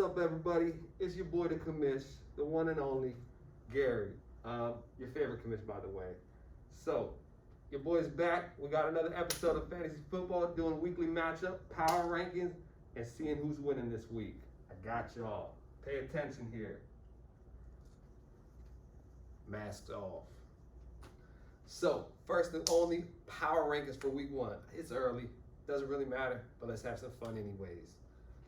up, everybody? It's your boy, the commish, the one and only Gary. Your favorite commish, by the way. So, your boy's back. We got another episode of Fantasy Football, doing weekly matchup, power rankings, and seeing who's winning this week. I got y'all. Pay attention here. Masks off. So, first and only, power rankings for week one. It's early. Doesn't really matter, but let's have some fun anyways.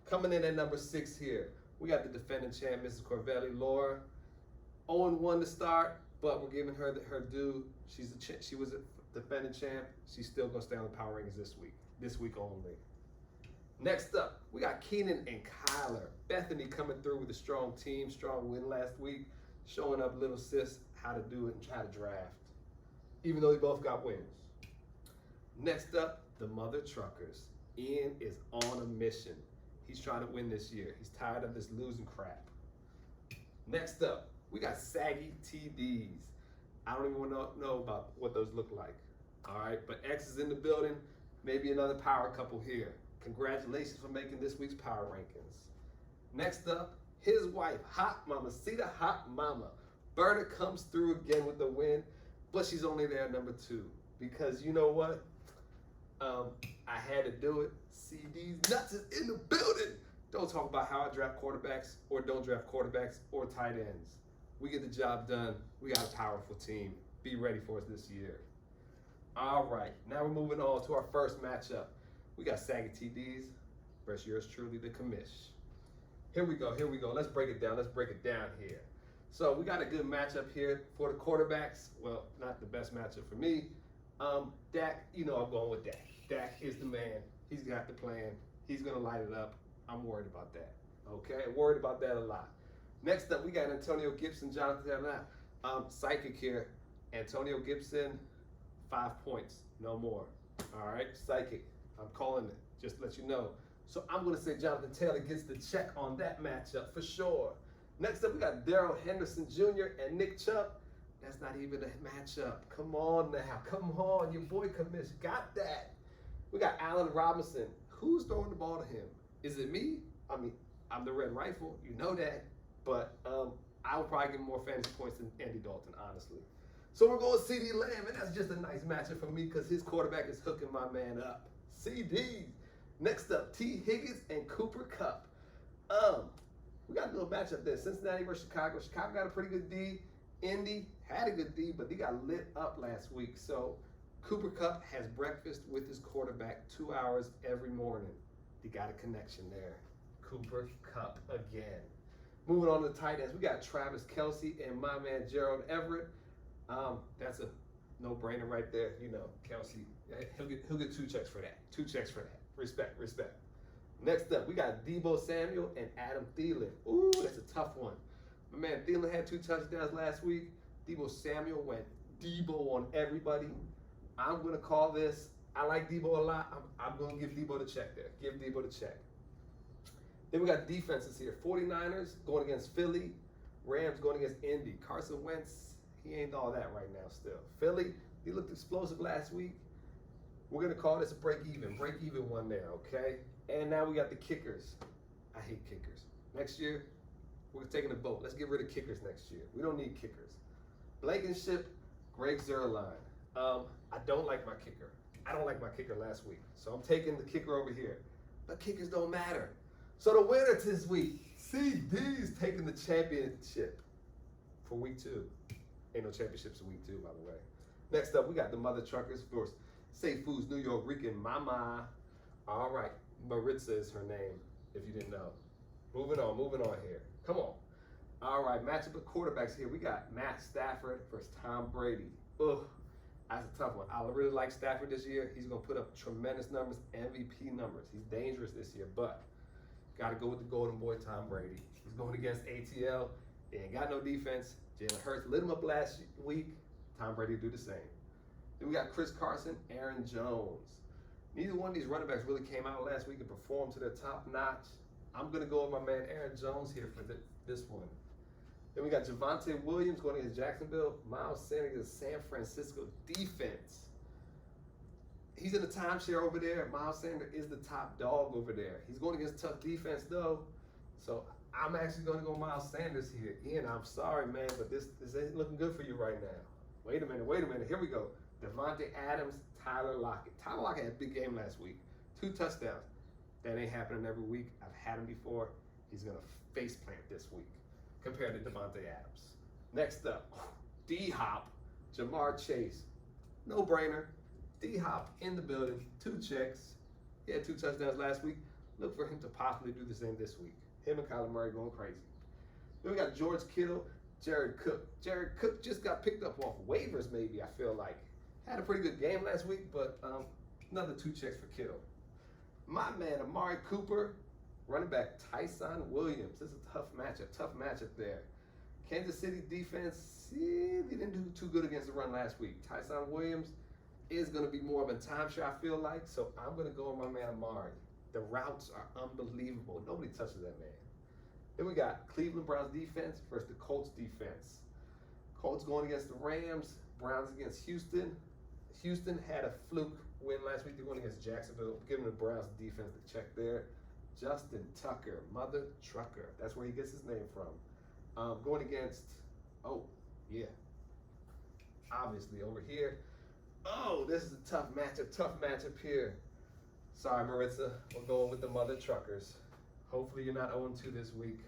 Coming in at number 6 here, we got the defending champ, Mrs. Corvelli, Laura. 0-1 to start, but we're giving her her due. She was a defending champ. She's still gonna stay on the power rankings this week only. Next up, we got Keenan and Kyler. Bethany coming through with a strong team, strong win last week, showing up little sis how to do it and how to draft, even though they both got wins. Next up, the Mother Truckers. Ian is on a mission. He's trying to win this year. He's tired of this losing crap. Next up, we got Saggy TDs. I don't even know about what those look like. All right, but X is in the building. Maybe another power couple here. Congratulations for making this week's power rankings. Next up, his wife, Hot Mama, Sita Hot Mama. Berta comes through again with the win, but she's only there number 2 because you know what? I had to do it. CD's nuts is in the building. Don't talk about how I draft quarterbacks or don't draft quarterbacks or tight ends. We get the job done. We got a powerful team. Be ready for us this year. All right, now we're moving on to our first matchup. We got Saggy TDs versus yours truly, the commish. Here we go. Let's break it down here. So we got a good matchup here for the quarterbacks. Well, not the best matchup for me. Dak, you know I'm going with Dak. Dak is the man. He's got the plan. He's going to light it up. I'm worried about that. Okay? Worried about that a lot. Next up, we got Antonio Gibson, Jonathan. Psychic here. Antonio Gibson, 5 points. No more. All right? Psychic. I'm calling it. Just to let you know. So I'm going to say Jonathan Taylor gets the check on that matchup for sure. Next up, we got Darrell Henderson Jr. and Nick Chubb. That's not even a matchup. Come on now. Come on. Your boy commish got that. We got Allen Robinson. Who's throwing the ball to him? Is it me? I mean, I'm the red rifle. You know that. But I'll probably get more fantasy points than Andy Dalton, honestly. So we're going CeeDee Lamb, and that's just a nice matchup for me because his quarterback is hooking my man up. CD. Next up, T. Higgins and Cooper Kupp. We got a little matchup there. Cincinnati versus Chicago. Chicago got a pretty good D. Indy had a good D, but they got lit up last week. So Cooper Kupp has breakfast with his quarterback 2 hours every morning. They got a connection there. Cooper Kupp again. Moving on to the tight ends, we got Travis Kelce and my man Gerald Everett. That's a no-brainer right there. You know, Kelce, he'll get 2 checks for that. 2 checks for that. Respect. Next up, we got Deebo Samuel and Adam Thielen. Ooh, that's a tough one. My man Thielen had 2 touchdowns last week. Deebo Samuel went Deebo on everybody. I'm going to call this. I like Deebo a lot. I'm going to give Deebo the check there. Give Deebo the check. Then we got defenses here. 49ers going against Philly. Rams going against Indy. Carson Wentz, he ain't all that right now still. Philly, he looked explosive last week. We're going to call this a break-even one there, okay? And now we got the kickers. I hate kickers. Next year, we're taking a vote. Let's get rid of kickers next year. We don't need kickers. Blankenship, Greg Zuerlein. I don't like my kicker. I don't like my kicker last week. So I'm taking the kicker over here. But kickers don't matter. So the winner this week, CD's taking the championship for week 2. Ain't no championships in week 2, by the way. Next up, we got the Mother Truckers. Of course, Safe Foods, New York Rican Mama. All right, Maritza is her name, if you didn't know. Moving on here. Come on. All right, matchup of quarterbacks here. We got Matt Stafford versus Tom Brady. Ugh, that's a tough one. I really like Stafford this year. He's going to put up tremendous numbers, MVP numbers. He's dangerous this year, but got to go with the golden boy, Tom Brady. He's going against ATL. He ain't got no defense. Jalen Hurts lit him up last week. Tom Brady do the same. Then we got Chris Carson, Aaron Jones. Neither one of these running backs really came out last week and performed to their top notch. I'm going to go with my man Aaron Jones here for this one. Then we got Javonte Williams going against Jacksonville. Miles Sanders against San Francisco defense. He's in the timeshare over there. Miles Sanders is the top dog over there. He's going against tough defense, though. So I'm actually going to go Miles Sanders here. Ian, I'm sorry, man, but this ain't looking good for you right now. Wait a minute. Here we go. Devontae Adams, Tyler Lockett. Tyler Lockett had a big game last week. 2 touchdowns. That ain't happening every week. I've had him before. He's going to face plant this week compared to Devontae Adams. Next up, D-Hop, Jamar Chase. No brainer. D-Hop in the building. 2 checks. He had 2 touchdowns last week. Look for him to possibly do the same this week. Him and Kyler Murray going crazy. Then we got George Kittle, Jared Cook. Jared Cook just got picked up off waivers, maybe, I feel like. Had a pretty good game last week, but another 2 checks for Kittle. My man, Amari Cooper, running back Tyson Williams. This is a tough matchup there. Kansas City defense, they didn't do too good against the run last week. Tyson Williams is going to be more of a timeshare, I feel like, so I'm going to go with my man Amari. The routes are unbelievable. Nobody touches that man. Then we got Cleveland Browns defense versus the Colts defense. Colts going against the Rams, Browns against Houston. Houston had a fluke win last week. They're going against Jacksonville, giving the Browns defense the check there. Justin Tucker, Mother Trucker. That's where he gets his name from. Going against, obviously over here. Oh, this is a tough matchup here. Sorry, Maritza, we're going with the Mother Truckers. Hopefully you're not 0-2 this week.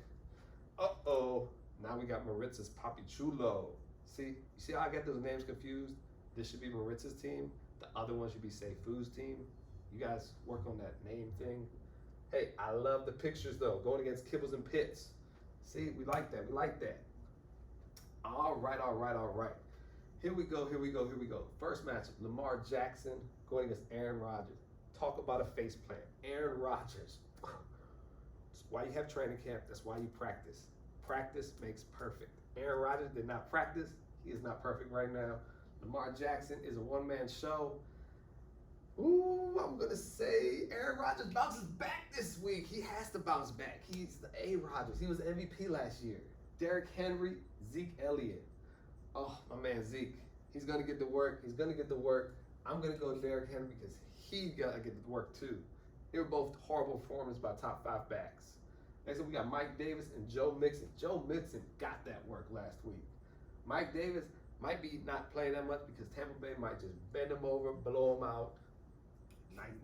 Uh-oh, now we got Maritza's Papi Chulo. You see how I get those names confused? This should be Maritza's team. The other one should be Seifu's team. You guys work on that name thing. Hey, I love the pictures though, going against Kibbles and Pitts. See, we like that. All right. Here we go. First matchup, Lamar Jackson going against Aaron Rodgers. Talk about a face plant. Aaron Rodgers. That's why you have training camp. That's why you practice. Practice makes perfect. Aaron Rodgers did not practice. He is not perfect right now. Lamar Jackson is a one-man show. Ooh, I'm going to say Aaron Rodgers bounces back this week. He has to bounce back. He's the A. Rodgers. He was MVP last year. Derrick Henry, Zeke Elliott. Oh, my man Zeke. He's going to get the work. I'm going to go Derrick Henry because he got to get the work too. They were both horrible performances by top 5 backs. Next up, we got Mike Davis and Joe Mixon. Joe Mixon got that work last week. Mike Davis might be not playing that much because Tampa Bay might just bend him over, blow him out.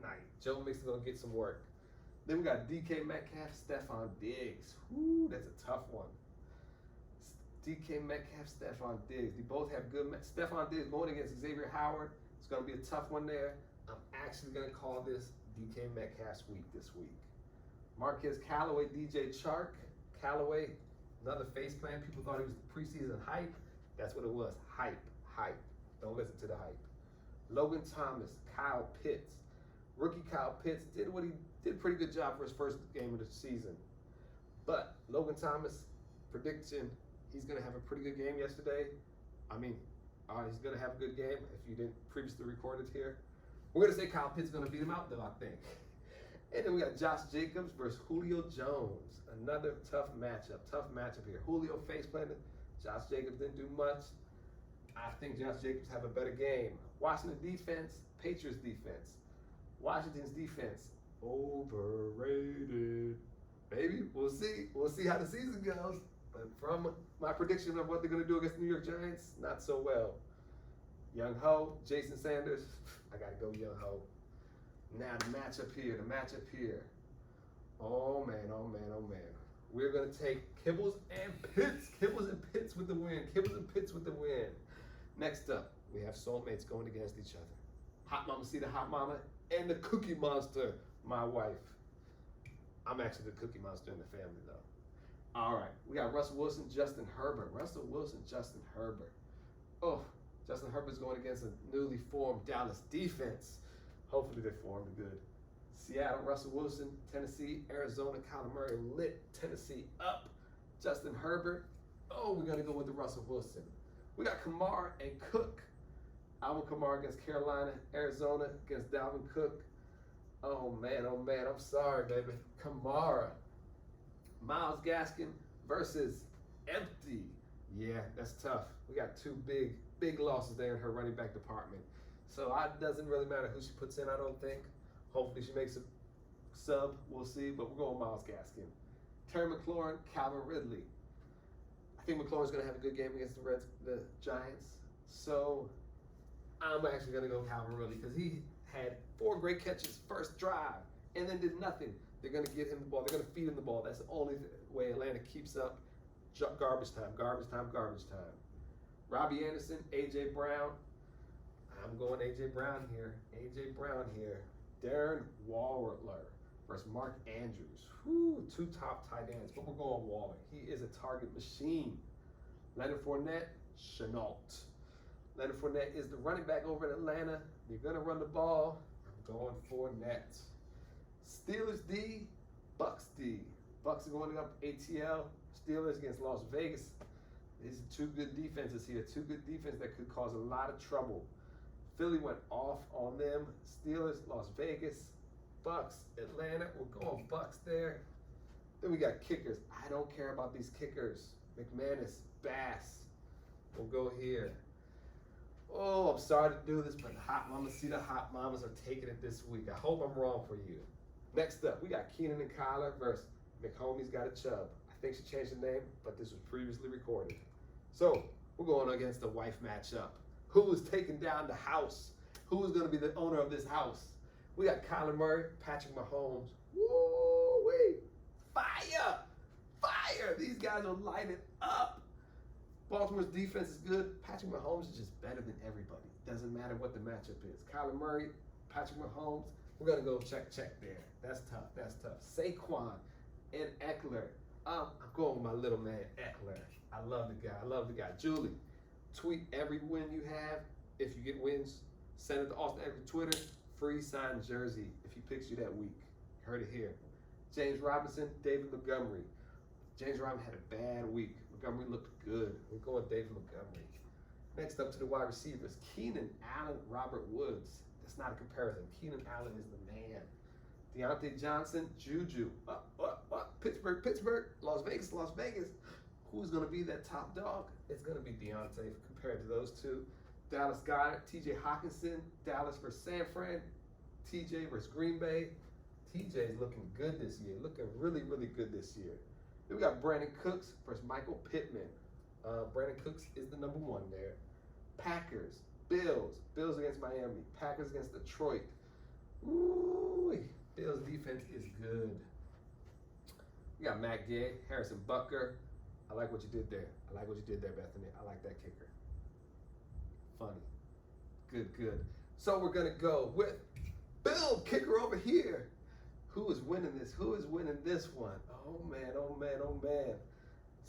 Night. Joe Mixon's going to get some work. Then we got DK Metcalf, Stephon Diggs. Whoo, that's a tough one. DK Metcalf, Stephon Diggs. They both have good. Stephon Diggs going against Xavier Howard. It's going to be a tough one there. I'm actually going to call this DK Metcalf's week this week. Marquez Callaway, DJ Chark. Callaway, another face plant. People thought he was preseason hype. That's what it was. Hype. Don't listen to the hype. Logan Thomas, Kyle Pitts. Rookie Kyle Pitts did a pretty good job for his first game of the season. But Logan Thomas, prediction, he's going to have a pretty good game yesterday. He's going to have a good game if you didn't previously record it here. We're going to say Kyle Pitts is going to beat him out, though, I think. And then we got Josh Jacobs versus Julio Jones. Another tough matchup here. Julio face planted. Josh Jacobs didn't do much. I think Josh Jacobs have a better game. Washington defense, Patriots defense. Washington's defense, overrated. Maybe, we'll see. We'll see how the season goes. But from my prediction of what they're going to do against the New York Giants, not so well. Young Ho, Jason Sanders, I got to go Young Ho. Now the matchup here. Oh man. We're going to take Kibbles and Pitts with the win. Next up, we have soulmates going against each other. Hot Mama see the Hot Mama and the Cookie Monster, my wife. I'm actually the Cookie Monster in the family though. All right, we got Russell Wilson, Justin Herbert. Oh, Justin Herbert's going against a newly formed Dallas defense. Hopefully they formed good. Seattle, Russell Wilson. Tennessee, Arizona, Kyler Murray lit Tennessee up. Justin Herbert. Oh, we're going to go with the Russell Wilson. We got Kamara and Cook. Alvin Kamara against Carolina. Arizona against Dalvin Cook. Oh man. I'm sorry, baby. Kamara. Myles Gaskin versus Empty. Yeah, that's tough. We got 2 big losses there in her running back department. So it doesn't really matter who she puts in, I don't think. Hopefully she makes a sub. We'll see. But we're going Myles Gaskin. Terry McLaurin, Calvin Ridley. I think McLaurin's going to have a good game against the Giants. So I'm actually going to go Calvin Ridley because he had 4 great catches first drive and then did nothing. They're going to get him the ball. They're going to feed him the ball. That's the only way Atlanta keeps up garbage time, garbage time, garbage time. Robbie Anderson, A.J. Brown. I'm going A.J. Brown here. A.J. Brown here. Darren Waller versus Mark Andrews. Whew, 2 top tight ends, but we're going Waller. He is a target machine. Leonard Fournette, Chenault. Leonard Fournette is the running back over in Atlanta. They're going to run the ball. I'm going Fournette. Steelers D, Bucks D. Bucks are going up ATL. Steelers against Las Vegas. These are 2 good defenses here. 2 good defenses that could cause a lot of trouble. Philly went off on them. Steelers, Las Vegas, Bucks, Atlanta. We're going Bucks there. Then we got kickers. I don't care about these kickers. McManus, Bass. We'll go here. Oh, I'm sorry to do this, but the Hot Mamas are taking it this week. I hope I'm wrong for you. Next up, we got Keenan and Kyler versus McHomie's Got a Chubb. I think she changed the name, but this was previously recorded. So we're going against the wife matchup. Who is taking down the house? Who is going to be the owner of this house? We got Kyler Murray, Patrick Mahomes. Woo-wee! Fire! Fire! These guys are lighting up. Baltimore's defense is good. Patrick Mahomes is just better than everybody. Doesn't matter what the matchup is. Kyler Murray, Patrick Mahomes. We're going to go check there. That's tough. That's tough. Saquon and Eckler. I'm going with my little man, Eckler. I love the guy. I love the guy. Julie, tweet every win you have. If you get wins, send it to Austin Eckler Twitter. Free signed jersey if he picks you that week. Heard it here. James Robinson, David Montgomery. James Robinson had a bad week. Montgomery looked good. We're going David Montgomery. Next up to the wide receivers, Keenan Allen, Robert Woods. That's not a comparison. Keenan Allen is the man. Deontay Johnson, Juju. Pittsburgh, Las Vegas. Who's going to be that top dog? It's going to be Deontay compared to those 2. Dallas Goedert, TJ Hawkinson, Dallas versus San Fran, TJ versus Green Bay. TJ is looking good this year, looking really, really good this year. Then we got Brandon Cooks versus Michael Pittman. Brandon Cooks is the number 1 there. Packers, Bills against Miami, Packers against Detroit. Ooh, Bills defense is good. We got Matt Gay, Harrison Butker. I like what you did there. Bethany. I like that kicker. Funny. Good. So we're going to go with Bill, kicker over here. Who is winning this? Who is winning this one? Oh, man.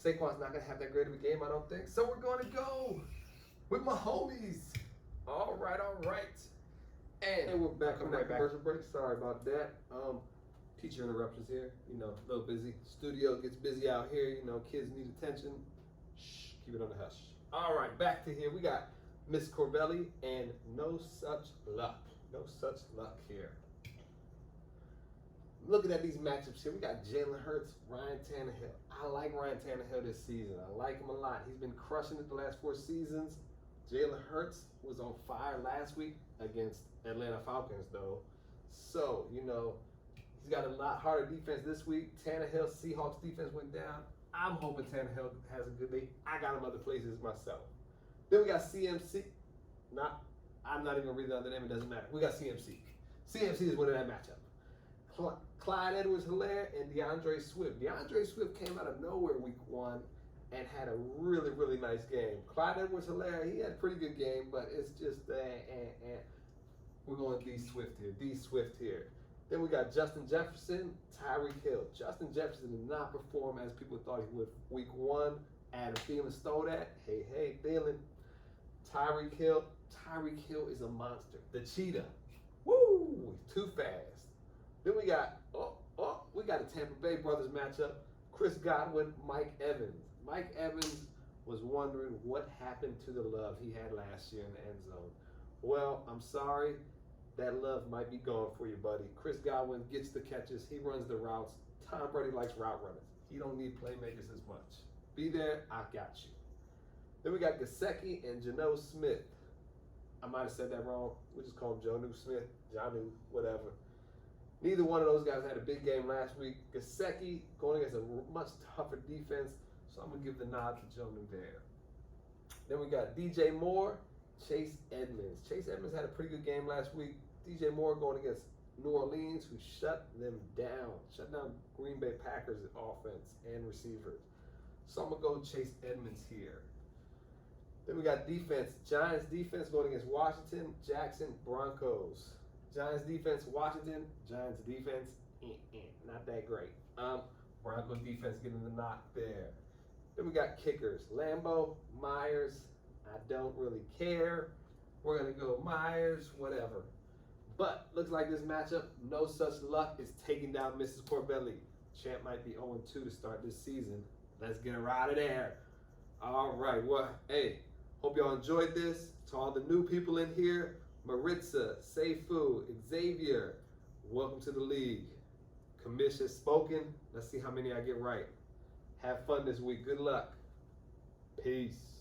Saquon's not going to have that great of a game, I don't think. So we're going to go with my homies. All right. And we're back. Coming back. Commercial break. Sorry about that. Teacher interruptions here. A little busy. Studio gets busy out here. Kids need attention. Shh, keep it on the hush. All right, back to here. We got Miss Corbelli and No Such Luck. No such luck here. Looking at these matchups here, we got Jalen Hurts, Ryan Tannehill. I like Ryan Tannehill this season. I like him a lot. He's been crushing it the last 4 seasons. Jalen Hurts was on fire last week against Atlanta Falcons, though. So, he's got a lot harder defense this week. Tannehill, Seahawks defense went down. I'm hoping Tannehill has a good day. I got him other places myself. Then we got CMC. I'm not even going to read the other name. It doesn't matter. We got CMC. CMC is winning that matchup. Clyde Edwards-Helaire and DeAndre Swift. DeAndre Swift came out of nowhere week 1 and had a really, really nice game. Clyde Edwards-Helaire, he had a pretty good game, but it's just, we're going D Swift here. Then we got Justin Jefferson, Tyreek Hill. Justin Jefferson did not perform as people thought he would week 1. Adam Thielen stole that. Hey, Thielen. Tyreek Hill is a monster. The cheetah. Woo! Too fast. Then we got a Tampa Bay Brothers matchup. Chris Godwin, Mike Evans. Mike Evans was wondering what happened to the love he had last year in the end zone. Well, I'm sorry. That love might be gone for you, buddy. Chris Godwin gets the catches. He runs the routes. Tom Brady likes route runners. He don't need playmakers as much. Be there, I got you. Then we got Gesicki and Jonnu Smith. I might have said that wrong. We just call him Jonnu Smith, Jonnu, whatever. Neither one of those guys had a big game last week. Gesicki going against a much tougher defense, so I'm going to give the nod to Jonah there. Then we got DJ Moore, Chase Edmonds. Chase Edmonds had a pretty good game last week. DJ Moore going against New Orleans, who shut them down. Shut down Green Bay Packers offense and receivers. So I'm going to go Chase Edmonds here. Then we got defense. Giants defense going against Washington, Jackson, Broncos. Giants defense, Washington. Giants defense, not that great. Broncos defense getting the knock there. Then we got kickers. Lambeau, Myers. I don't really care. We're going to go Myers, whatever. But looks like this matchup, no such luck, is taking down Mrs. Corbelli. Champ might be 0-2 to start this season. Let's get her out of there. All right, well, hey, hope y'all enjoyed this. To all the new people in here, Maritza, Seifu, Xavier, welcome to the league. Commish has spoken. Let's see how many I get right. Have fun this week. Good luck. Peace.